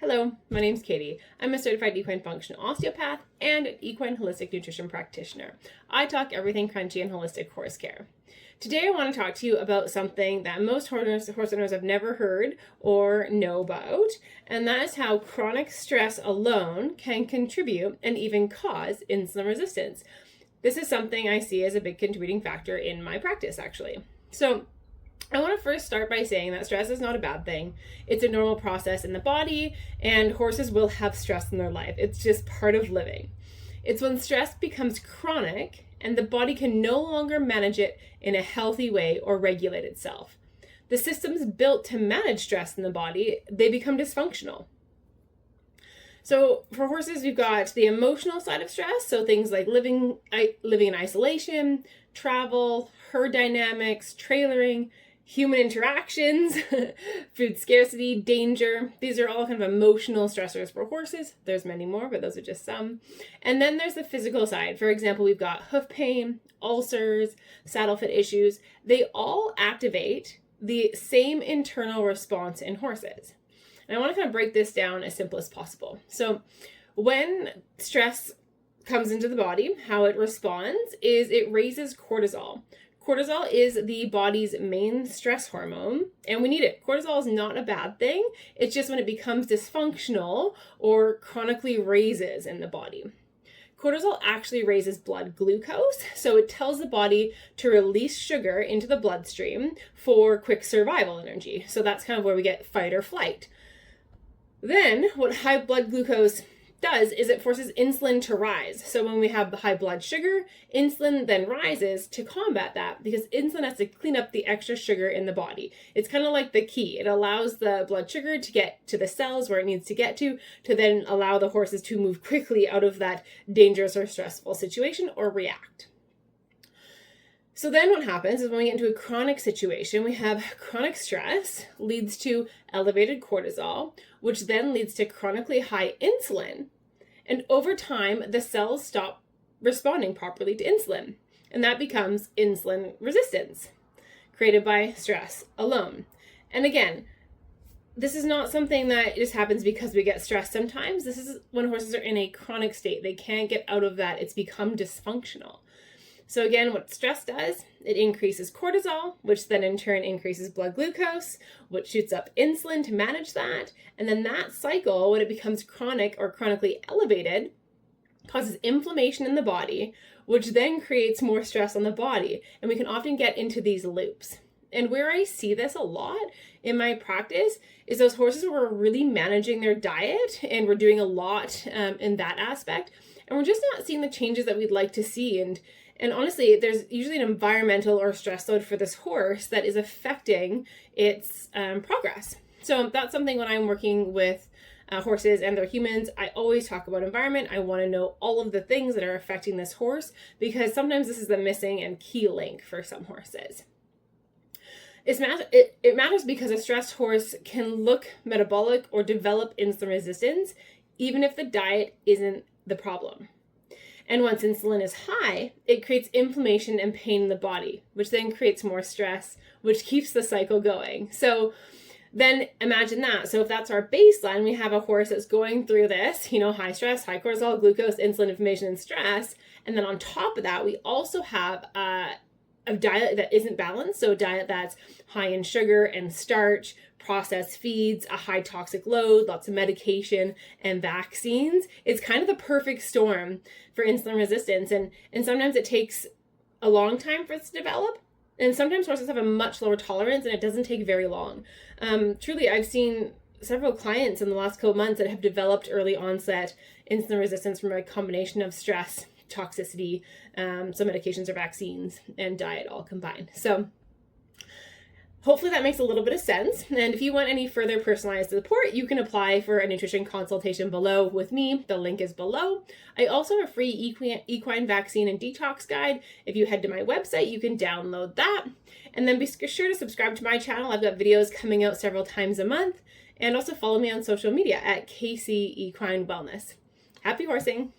Hello, my name's Katie. I'm a certified equine functional osteopath and an equine holistic nutrition practitioner. I talk everything crunchy and holistic horse care. Today I want to talk to you about something that most horse owners have never heard or know about, and that is how chronic stress alone can contribute and even cause insulin resistance. This is something I see as a big contributing factor in my practice, actually. So I want to first start by saying that stress is not a bad thing. It's a normal process in the body, and horses will have stress in their life. It's just part of living. It's when stress becomes chronic and the body can no longer manage it in a healthy way or regulate itself. The systems built to manage stress in the body, they become dysfunctional. So for horses, we've got the emotional side of stress, so things like living in isolation, travel, herd dynamics, trailering, human interactions, food scarcity, danger. These are all kind of emotional stressors for horses. There's many more, but those are just some. And then there's the physical side. For example, we've got hoof pain, ulcers, saddle fit issues. They all activate the same internal response in horses. And I want to kind of break this down as simple as possible. So when stress comes into the body, how it responds is it raises cortisol. Cortisol is the body's main stress hormone, and we need it. Cortisol is not a bad thing. It's just when it becomes dysfunctional or chronically raises in the body. Cortisol actually raises blood glucose, so it tells the body to release sugar into the bloodstream for quick survival energy. So that's kind of where we get fight or flight. Then what high blood glucose does is it forces insulin to rise. So when we have the high blood sugar, insulin then rises to combat that because insulin has to clean up the extra sugar in the body. It's kind of like the key. It allows the blood sugar to get to the cells where it needs to get to then allow the horses to move quickly out of that dangerous or stressful situation or react. So then what happens is when we get into a chronic situation, we have chronic stress leads to elevated cortisol, which then leads to chronically high insulin. And over time, the cells stop responding properly to insulin. And that becomes insulin resistance, created by stress alone. And again, this is not something that just happens because we get stressed sometimes. This is when horses are in a chronic state. They can't get out of that. It's become dysfunctional. So again, what stress does, it increases cortisol, which then in turn increases blood glucose, which shoots up insulin to manage that. And then that cycle, when it becomes chronic or chronically elevated, causes inflammation in the body, which then creates more stress on the body. And we can often get into these loops. And where I see this a lot in my practice is those horses who are really managing their diet, and we're doing a lot in that aspect. And we're just not seeing the changes that we'd like to see. And honestly, there's usually an environmental or stress load for this horse that is affecting its progress. So that's something when I'm working with horses and their humans, I always talk about environment. I want to know all of the things that are affecting this horse because sometimes this is the missing and key link for some horses. It matters because a stressed horse can look metabolic or develop insulin resistance, even if the diet isn't the problem. And once insulin is high, it creates inflammation and pain in the body, which then creates more stress, which keeps the cycle going. So then imagine that. So if that's our baseline, we have a horse that's going through this, high stress, high cortisol, glucose, insulin, inflammation, and stress. And then on top of that, we also have a diet that isn't balanced. So a diet that's high in sugar and starch, processed feeds, a high toxic load, lots of medication and vaccines. It's kind of the perfect storm for insulin resistance. And sometimes it takes a long time for it to develop. And sometimes horses have a much lower tolerance and it doesn't take very long. Truly, I've seen several clients in the last couple of months that have developed early onset insulin resistance from a combination of stress, toxicity, some medications or vaccines, and diet all combined. So hopefully that makes a little bit of sense. And if you want any further personalized support, you can apply for a nutrition consultation below with me. The link is below. I also have a free equine vaccine and detox guide. If you head to my website, you can download that. And then be sure to subscribe to my channel. I've got videos coming out several times a month. And also follow me on social media at KC Equine Wellness. Happy horsing!